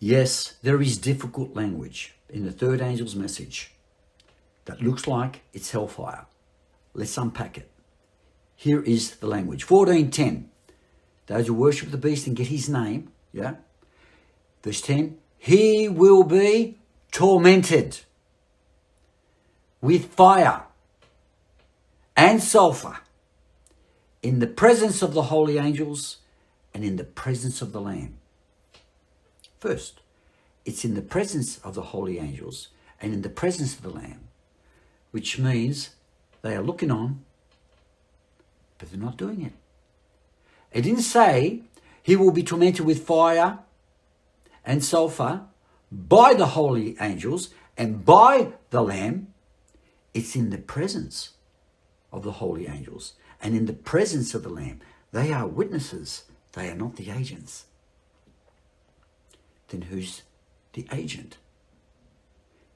Yes, there is difficult language in the third angel's message that looks like it's hellfire. Let's unpack it. Here is the language. 14:10. Those who worship the beast and get his name, yeah. Verse 10, he will be tormented with fire and sulfur in the presence of the holy angels and in the presence of the Lamb. First, it's in the presence of the holy angels and in the presence of the Lamb, which means they are looking on, but they're not doing it. It didn't say he will be tormented with fire and sulfur by the holy angels and by the Lamb. It's in the presence of the holy angels and in the presence of the Lamb. They are witnesses. They are not the agents. Then who's the agent?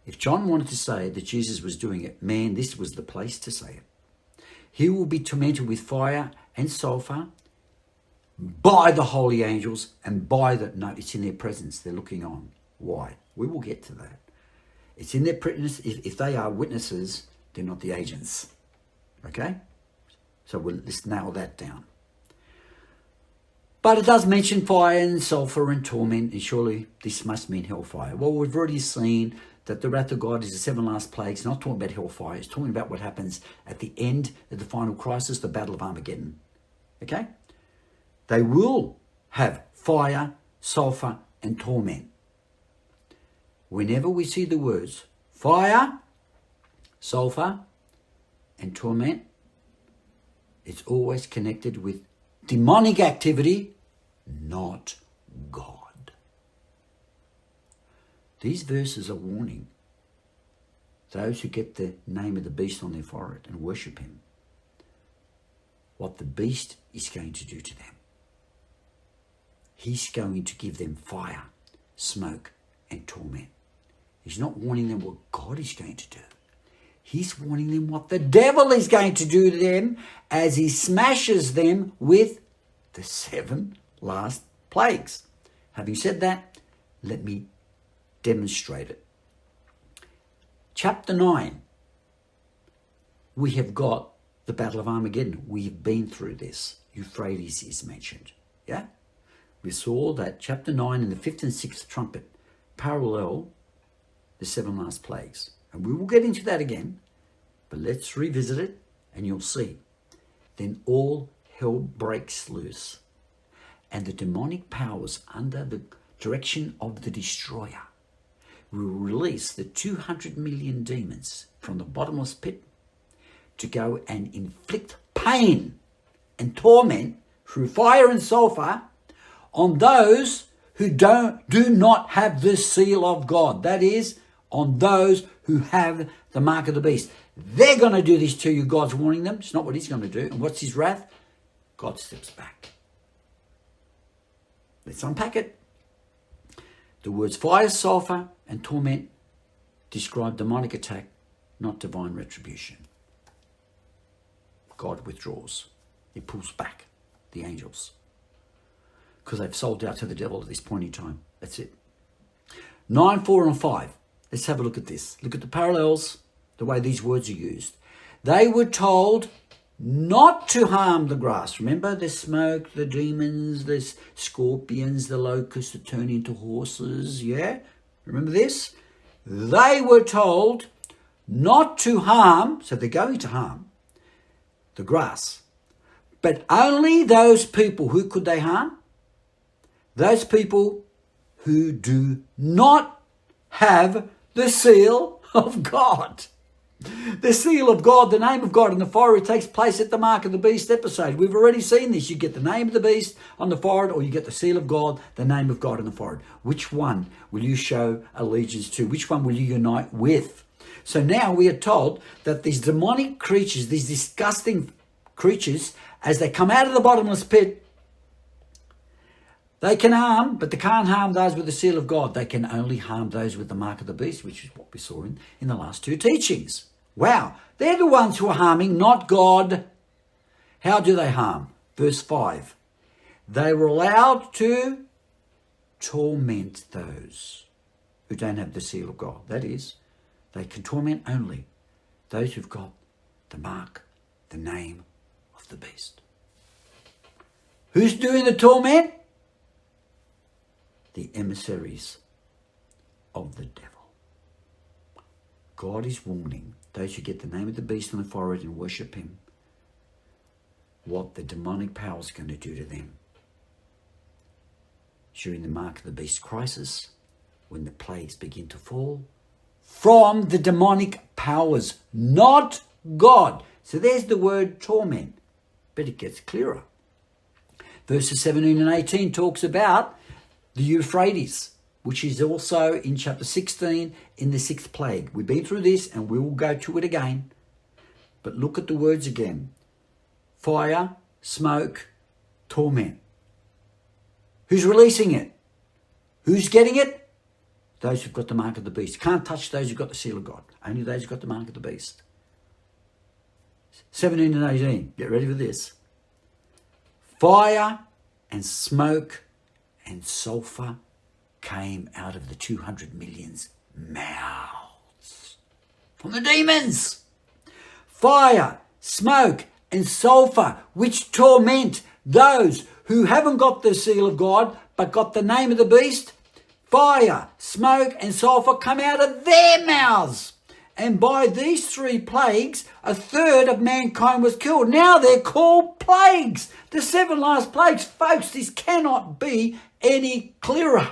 If John wanted to say that Jesus was doing it, man, this was the place to say it. He will be tormented with fire and sulfur by the holy angels and by the... No, it's in their presence. They're looking on. Why? We will get to that. It's in their presence. If they are witnesses, they're not the agents. Okay? So let's nail that down. But it does mention fire and sulfur and torment, and surely this must mean hellfire. Well, we've already seen that the wrath of God is the 7 last plagues. It's not talking about hellfire. It's talking about what happens at the end of the final crisis, the Battle of Armageddon. Okay? They will have fire, sulfur, and torment. Whenever we see the words fire, sulfur, and torment, it's always connected with demonic activity, not God. These verses are warning those who get the name of the beast on their forehead and worship him what the beast is going to do to them. He's going to give them fire, smoke, and torment. He's not warning them what God is going to do. He's warning them what the devil is going to do to them as he smashes them with the 7 last plagues. Having said that, let me demonstrate it. Chapter 9, we have got the Battle of Armageddon. We've been through this. Euphrates is mentioned. Yeah? We saw that chapter 9 and the 5th and 6th trumpet parallel the 7 last plagues. And we will get into that again, but let's revisit it and you'll see. Then all hell breaks loose and the demonic powers under the direction of the destroyer will release the 200 million demons from the bottomless pit to go and inflict pain and torment through fire and sulfur on those who do not have the seal of God. That is, on those who have the mark of the beast. They're going to do this to you. God's warning them. It's not what he's going to do. And what's his wrath? God steps back. Let's unpack it. The words fire, sulfur, and torment describe demonic attack, not divine retribution. God withdraws. He pulls back the angels because they've sold out to the devil at this point in time. That's it. 9, 4, and 5. Let's have a look at this. Look at the parallels, the way these words are used. They were told not to harm the grass. Remember the smoke, the demons, the scorpions, the locusts that turn into horses. Yeah? Remember this? They were told not to harm, so they're going to harm, the grass. But only those people, who could they harm? Those people who do not have the seal of God. The seal of God, the name of God in the forehead, takes place at the mark of the beast episode. We've already seen this. You get the name of the beast on the forehead, or you get the seal of God, the name of God in the forehead. Which one will you show allegiance to? Which one will you unite with? So now we are told that these demonic creatures, these disgusting creatures, as they come out of the bottomless pit, they can harm, but they can't harm those with the seal of God. They can only harm those with the mark of the beast, which is what we saw in the last 2 teachings. Wow, they're the ones who are harming, not God. How do they harm? Verse 5. They were allowed to torment those who don't have the seal of God. That is, they can torment only those who've got the mark, the name of the beast. Who's doing the torment? The emissaries of the devil. God is warning those who get the name of the beast on the forehead and worship him what the demonic power is going to do to them during the mark of the beast crisis, when the plagues begin to fall from the demonic powers, not God. So there's the word torment, but it gets clearer. Verses 17 and 18 talks about the Euphrates, which is also in chapter 16 in the 6th plague. We've been through this and we will go to it again. But look at the words again. Fire, smoke, torment. Who's releasing it? Who's getting it? Those who've got the mark of the beast. Can't touch those who've got the seal of God. Only those who've got the mark of the beast. 17 and 18. Get ready for this. Fire and smoke and sulfur came out of the 200 million's mouths. From the demons. Fire, smoke and sulfur, which torment those who haven't got the seal of God, but got the name of the beast. Fire, smoke and sulfur come out of their mouths. And by these 3 plagues, a third of mankind was killed. Now they're called plagues. The 7 last plagues. Folks, this cannot be any clearer.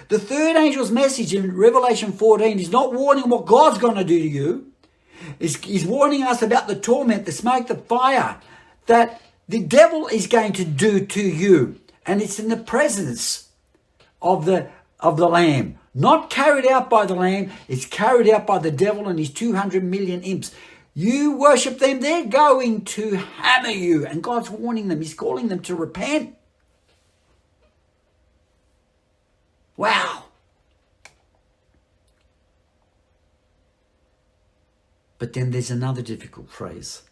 The third angel's message in Revelation 14 is not warning what God's going to do to you. He's warning us about the torment, the smoke, the fire that the devil is going to do to you. And it's in the presence of the Lamb. Not carried out by the Lamb, it's carried out by the devil and his 200 million imps. You worship them, they're going to hammer you. And God's warning them. He's calling them to repent. Wow. But then there's another difficult phrase.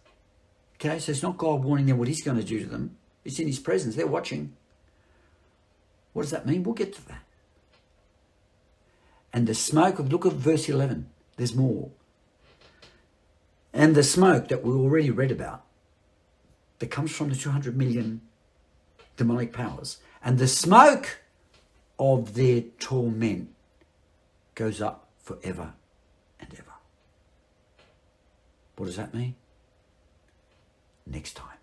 Okay, so it's not God warning them what he's going to do to them. It's in his presence. They're watching. What does that mean? We'll get to that. And the smoke of, look at verse 11. There's more. And the smoke that we already read about that comes from the 200 million demonic powers. And the smoke of their torment goes up forever and ever. What does that mean? Next time.